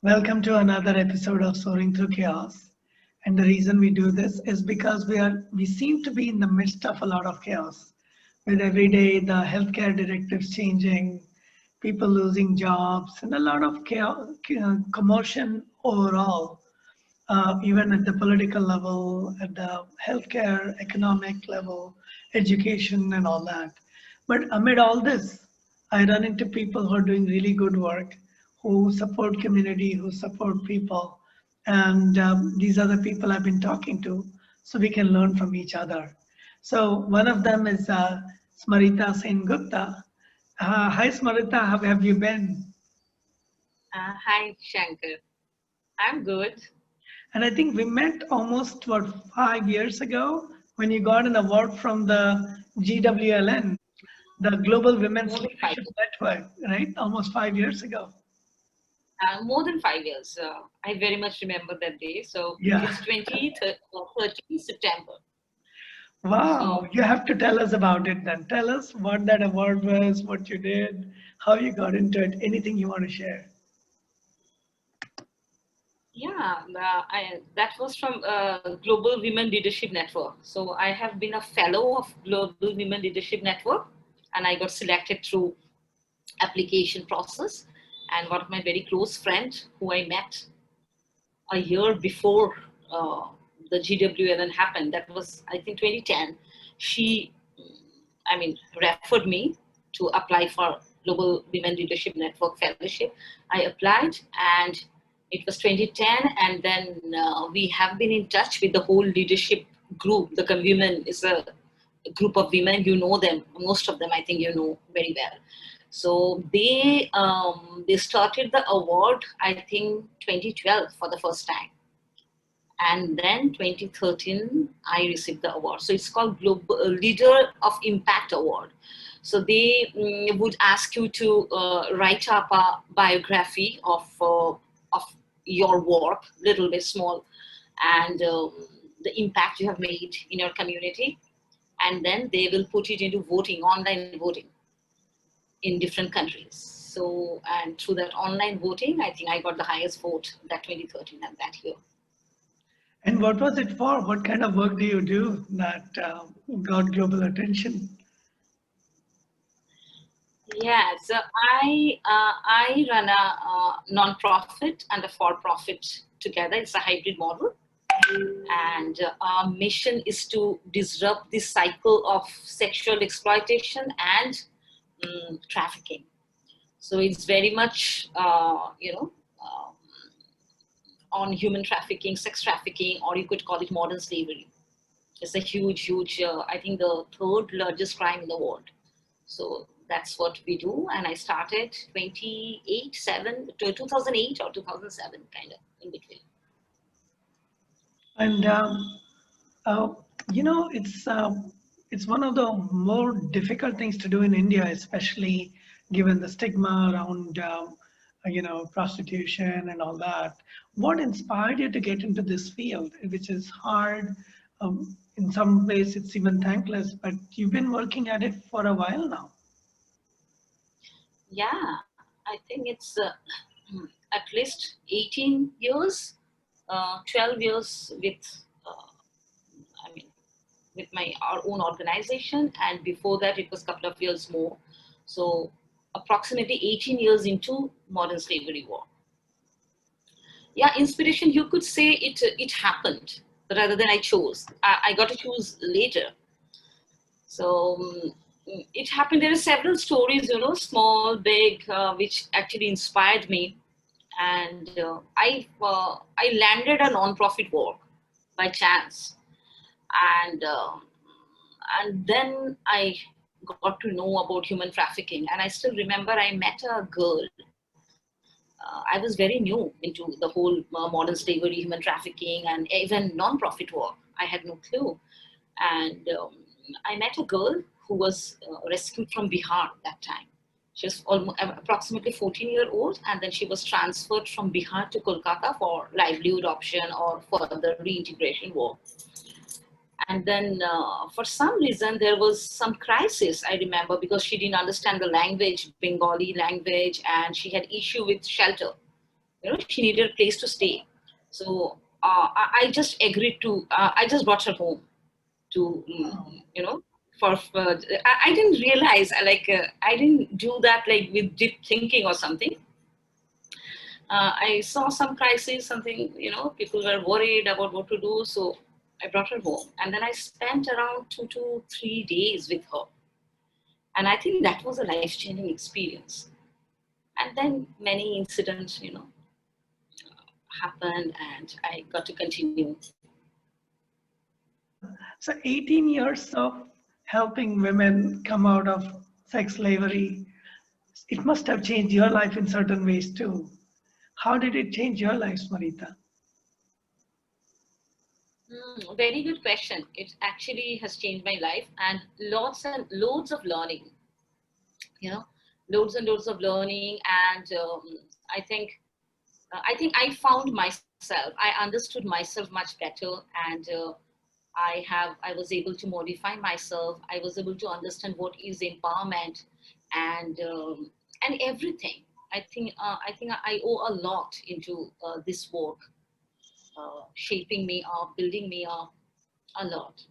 Welcome to another episode of Soaring Through Chaos. And the reason we do this is because we seem to be in the midst of a lot of chaos. With every day the healthcare directives changing, people losing jobs, and a lot of chaos, commotion overall, even at the political level, at the healthcare, economic level, education, and all that. But amid all this, I run into people who are doing really good work, who support community, who support people. And these are the people I've been talking to, so we can learn from each other. So one of them is Smarita Sengupta. Hi, Smarita, how have you been? Hi, Shankar. I'm good. And I think we met almost, what, 5 years ago when you got an award from the GWLN, the Global Women's More than five Leadership years. Network, right? Almost 5 years ago. More than 5 years. I very much remember that day. So Yeah. it's 13 September. Wow. So You have to tell us about it then. Tell us what that award was, what you did, how you got into it, anything you want to share. yeah, that was from Global Women Leadership Network. So I have been a fellow of Global Women Leadership Network, and I got selected through application process. And one of my very close friend who I met a year before the GWLN happened, that was I think 2010, she, referred me to apply for Global Women Leadership Network Fellowship. I applied and it was 2010, and then we have been in touch with the whole leadership group. The women is a group of women, you know them, most of them I think you know very well. So they started the award I think 2012 for the first time, and then 2013 I received the award. So it's called Global Leader of Impact Award. So they would ask you to write up a biography of your work, little bit small, and the impact you have made in your community, and then they will put it into voting, online voting in different countries. So, and through that online voting, I think I got the highest vote that 2013 and that year. And what was it for? What kind of work do you do that got global attention? Yeah, so I run a non-profit and a for-profit together. It's a hybrid model, and our mission is to disrupt this cycle of sexual exploitation and trafficking. So it's very much on human trafficking, sex trafficking, or you could call it modern slavery. It's a huge, I think the third largest crime in the world. So that's what we do. And I started 2008 or 2007, kind of in between. And uh, it's one of the more difficult things to do in India, especially given the stigma around prostitution and all that. What inspired you to get into this field, which is hard? In some ways, it's even thankless, but you've been working at it for a while now. Yeah, I think it's at least 18 years, 12 years I mean, with my our own organization, and before that it was a couple of years more. So approximately 18 years into modern slavery war. Yeah, inspiration, you could say it happened rather than I chose. I got to choose later. So it happened. There are several stories, small, big, which actually inspired me, and I landed a non-profit work by chance, and then I got to know about human trafficking, and I still remember I met a girl. I was very new into the whole modern slavery, human trafficking, and even non-profit work. I had no clue, and I met a girl who was rescued from Bihar that time. She was almost approximately 14-year-old, and then she was transferred from Bihar to Kolkata for livelihood option or further reintegration work. And then for some reason, there was some crisis, I remember, because she didn't understand the language, Bengali language, and she had issue with shelter. she needed a place to stay. So I just agreed to, I just brought her home to, I didn't realize, I didn't do that like with deep thinking or something. I saw some crisis, something, people were worried about what to do. So I brought her home, and then I spent around 2 to 3 days with her. And I think that was a life-changing experience. And then many incidents, happened, and I got to continue. So 18 years of helping women come out of sex slavery, it must have changed your life in certain ways too. How did it change your life, Smarita? Very good question. It actually has changed my life, and lots and loads of learning, you know, loads and loads of learning. And I think I found myself, I understood myself much better. And I was able to modify myself. I was able to understand what is empowerment, and everything. I think I owe a lot into this work, shaping me up, building me up a lot.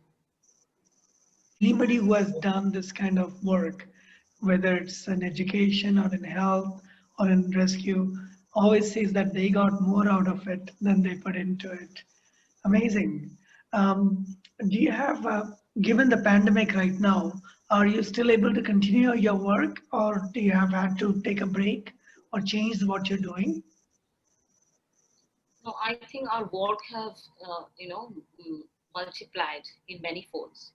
Anybody who has done this kind of work, whether it's in education or in health or in rescue, always says that they got more out of it than they put into it. Amazing. Um, do you have, given the pandemic right now, are you still able to continue your work, or do you have had to take a break or change what you're doing? No, I think our work have, multiplied in many folds.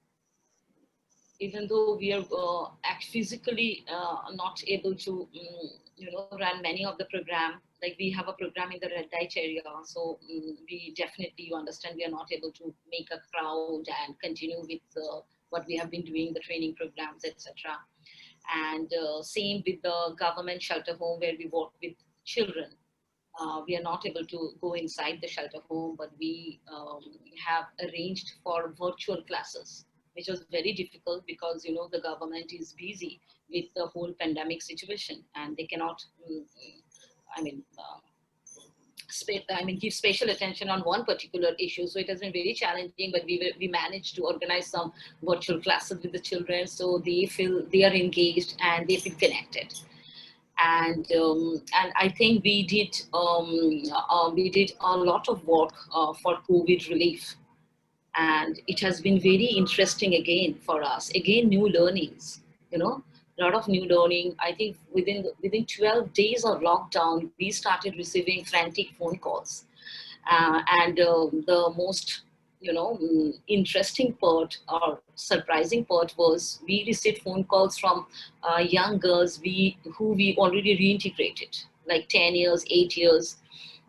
Even though we are physically not able to, run many of the program. Like we have a program in the red light area, so we definitely, you understand, we are not able to make a crowd and continue with what we have been doing, the training programs, etc. And same with the government shelter home where we work with children. We are not able to go inside the shelter home, but we have arranged for virtual classes, which was very difficult because the government is busy with the whole pandemic situation, and they cannot, I mean, give special attention on one particular issue. So it has been very challenging, but we managed to organize some virtual classes with the children, so they feel they are engaged and they feel connected. And I think we did a lot of work for COVID relief, and it has been very interesting again for us. Again, new learnings, a lot of new learning. I think within 12 days of lockdown, we started receiving frantic phone calls, and the most interesting part or surprising part was we received phone calls from young girls who we already reintegrated, like 10 years, 8 years,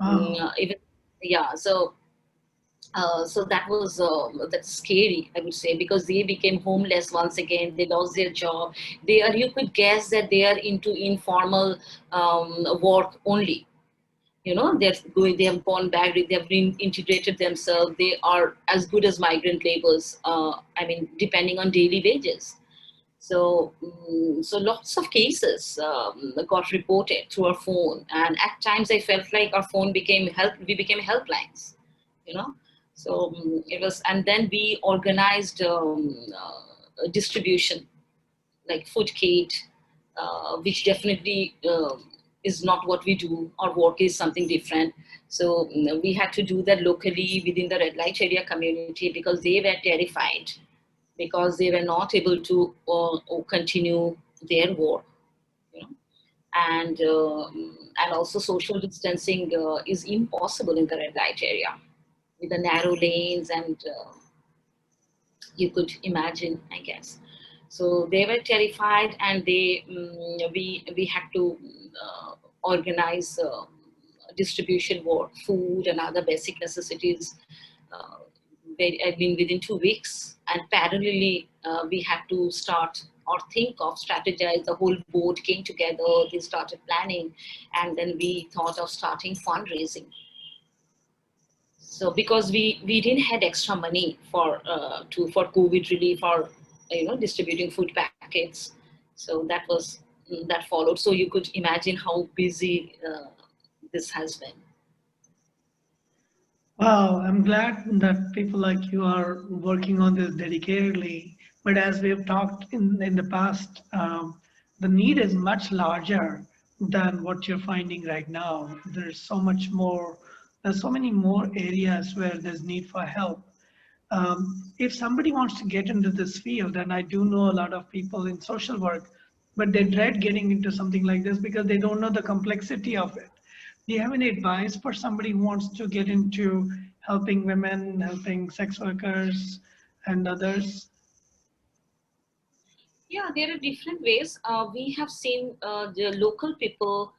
Wow. even, yeah. So that's scary, I would say, because they became homeless once again. They lost their job. You could guess that they are into informal work only. They have gone back, they have reintegrated themselves. They are as good as migrant laborers. Depending on daily wages. So lots of cases got reported through our phone, and at times I felt like our phone we became helplines. You know, it was, and then we organized distribution, like food kit, which definitely is not what we do. Our work is something different. So we had to do that locally within the red light area community, because they were terrified, because they were not able to continue their work. You know? And also social distancing is impossible in the red light area with the narrow lanes, and you could imagine, I guess. So they were terrified, and we had to organize distribution work, food and other basic necessities. Uh, within 2 weeks, and parallelly, we had to start or think of strategize. The whole board came together. They started planning, and then we thought of starting fundraising. So because we didn't had extra money for COVID relief, or distributing food packets. So that followed. So you could imagine how busy this has been. Wow, I'm glad that people like you are working on this dedicatedly. But as we have talked in the past, the need is much larger than what you're finding right now. There's so many more areas where there's need for help. If somebody wants to get into this field, and I do know a lot of people in social work, but they dread getting into something like this because they don't know the complexity of it. Do you have any advice for somebody who wants to get into helping women, helping sex workers, and others? Yeah, there are different ways. We have seen the local people,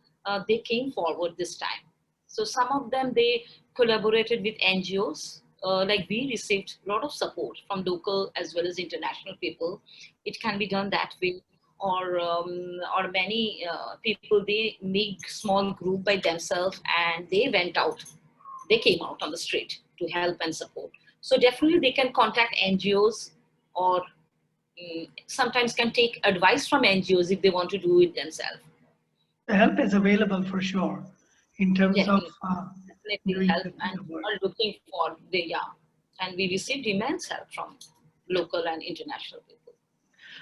they came forward this time. So some of them, they collaborated with NGOs. Like we received a lot of support from local as well as international people. It can be done that way. Or many people, they make small group by themselves and they went out. They came out on the street to help and support. So definitely they can contact NGOs, or sometimes can take advice from NGOs if they want to do it themselves. The help is available for sure in terms of Definitely, definitely doing help this kind and of work. are looking for the, yeah. And we received immense help from local and international people.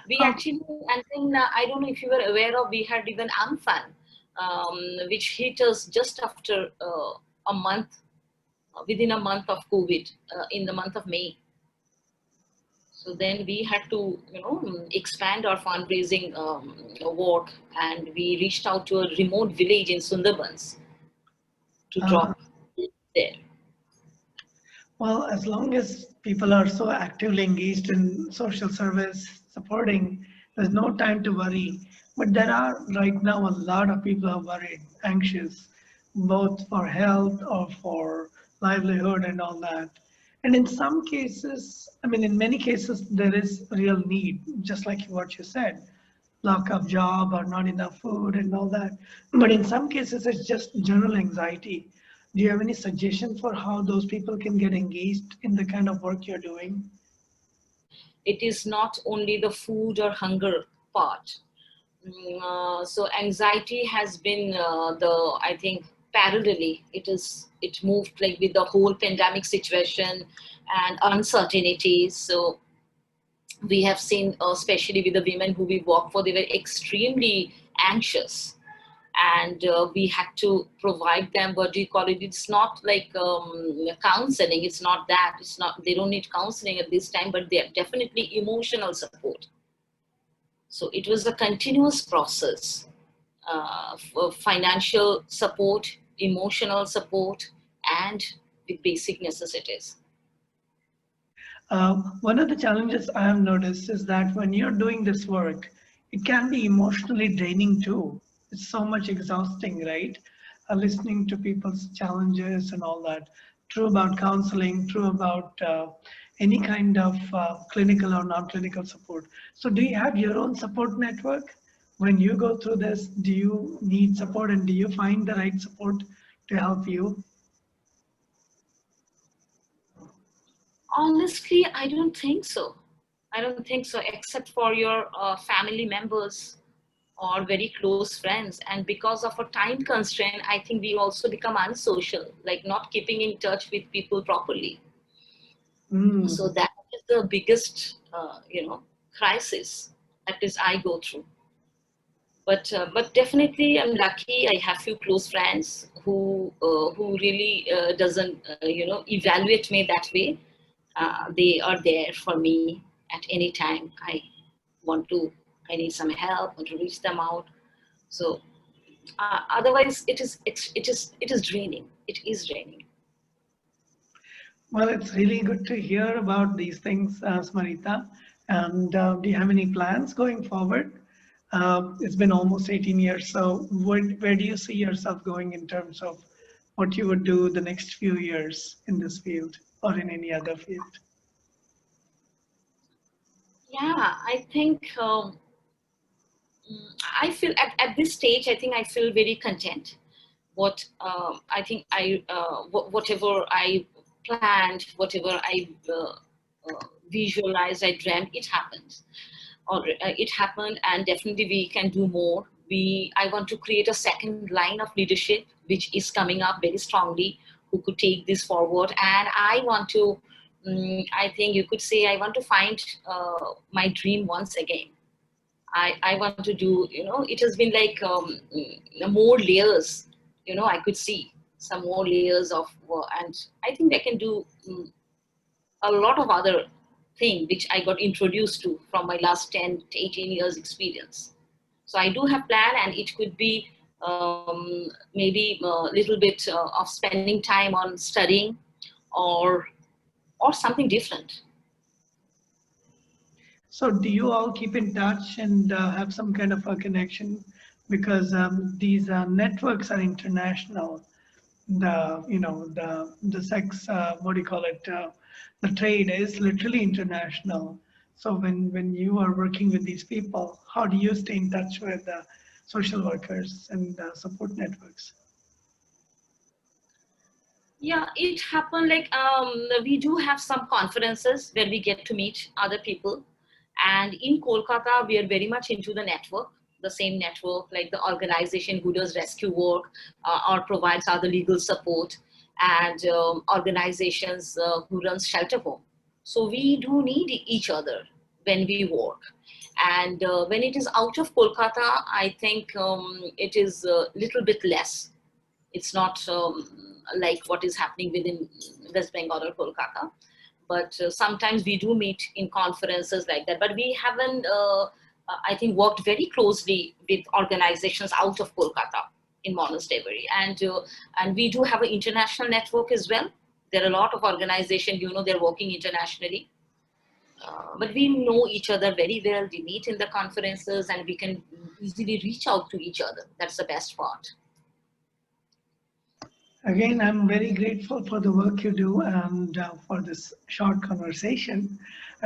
We Um, actually, and then I don't know if you were aware of, we had even Amphan, which hit us just after a month, within a month of COVID, in the month of May. So then we had to, expand our fundraising work, and we reached out to a remote village in Sundarbans to uh, drop there. well, as long as people are so actively engaged in social service, supporting, there's no time to worry. But there are right now a lot of people are worried, anxious, both for health or for livelihood and all that. And in some cases, I mean, in many cases, there is real need, just like what you said, lack of job or not enough food and all that. But in some cases, it's just general anxiety. Do you have any suggestion for how those people can get engaged in the kind of work you're doing? It is not only the food or hunger part. So anxiety has been I think, parallelly, it moved like with the whole pandemic situation and uncertainties. So we have seen, especially with the women who we work for, they were extremely anxious, and we had to provide them, what do you call it, it's not like counseling, it's not that, it's not, they don't need counseling at this time, but they are definitely emotional support. So it was a continuous process, for financial support, emotional support, and with basic necessities. One of the challenges I have noticed is that when you're doing this work, it can be emotionally draining too. It's so much exhausting, right? Listening to people's challenges and all that. True about counseling, true about any kind of clinical or non-clinical support. So do you have your own support network? When you go through this, do you need support and do you find the right support to help you? Honestly, I don't think so. I don't think so, except for your family members or very close friends. And because of a time constraint, I think we also become unsocial, like not keeping in touch with people properly. So Mm. that is the biggest, crisis that is I go through. But definitely, I'm lucky. I have few close friends who really doesn't evaluate me that way. They are there for me at any time. Want to, I need some help. Want to reach them out. So otherwise, it is draining. It is draining. Well, it's really good to hear about these things, Smarita. And do you have any plans going forward? It's been almost 18 years, so where do you see yourself going in terms of what you would do the next few years in this field or in any other field? Yeah, I think. I feel at this stage, I think I feel very content. I think whatever I planned, whatever I visualized, I dreamt, it happened, or it happened, and definitely we can do more. I want to create a second line of leadership, which is coming up very strongly, who could take this forward. And I want to, I think you could say, I want to find my dream once again. I want to do, it has been like more layers, I could see some more layers of, and I think I can do a lot of other thing which I got introduced to from my last 10 to 18 years experience. So I do have plan, and it could be maybe a little bit of spending time on studying or something different. So do you all keep in touch and have some kind of a connection? Because these networks are international. The sex, what do you call it? The trade is literally international. So when you are working with these people, how do you stay in touch with social workers and support networks? Yeah, it happened like we do have some conferences where we get to meet other people. And in Kolkata, we are very much into the network, the same network, like the organization who does rescue work or provides other legal support, and organizations who runs shelter home. So we do need each other when we work. And when it is out of Kolkata, I think it is a little bit less. It's not like what is happening within West Bengal or Kolkata. But sometimes we do meet in conferences like that. But we haven't, I think, worked very closely with organizations out of Kolkata in modern slavery. And we do have an international network as well. There are a lot of organizations, they're working internationally. But we know each other very well. We meet in the conferences and we can easily reach out to each other. That's the best part. Again, I'm very grateful for the work you do and for this short conversation.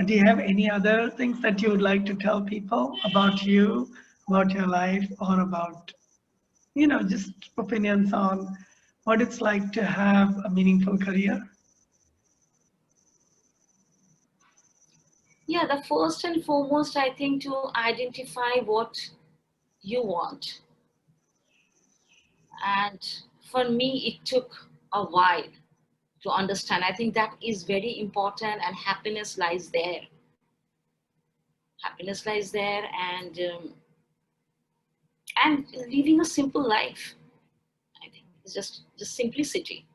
Do you have any other things that you would like to tell people about you, about your life, or about, just opinions on what it's like to have a meaningful career? Yeah, the first and foremost, I think, to identify what you want. And for me, it took a while to understand. I think that is very important, and happiness lies there. Happiness lies there, and living a simple life. I think it's just simplicity,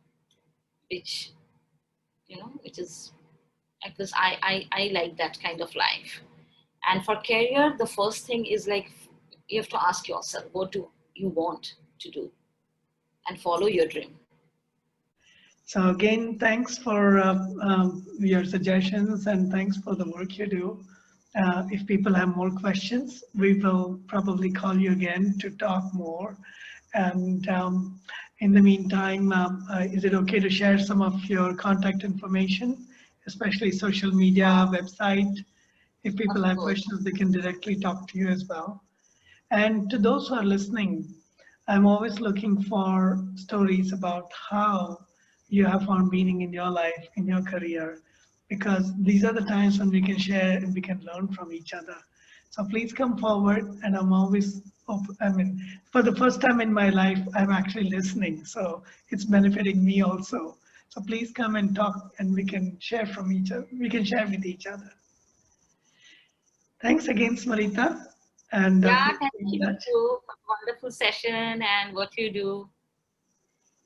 which which is, because I like that kind of life. And for career, the first thing is like you have to ask yourself, what do you want to do, and follow your dream. So again, thanks for your suggestions and thanks for the work you do. If people have more questions, we will probably call you again to talk more. And in the meantime, is it okay to share some of your contact information, especially social media, website? If people Of have course. questions, they can directly talk to you as well. And to those who are listening, I'm always looking for stories about how you have found meaning in your life, in your career, because these are the times when we can share and we can learn from each other. So please come forward, and I'm always, I mean, for the first time in my life, I'm actually listening, so it's benefiting me also. So please come and talk, and we can share from each other. We can share with each other. Thanks again, Smarita, and Yeah, please thank be in you. touch. Wonderful session and what you do.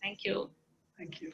Thank you. Thank you.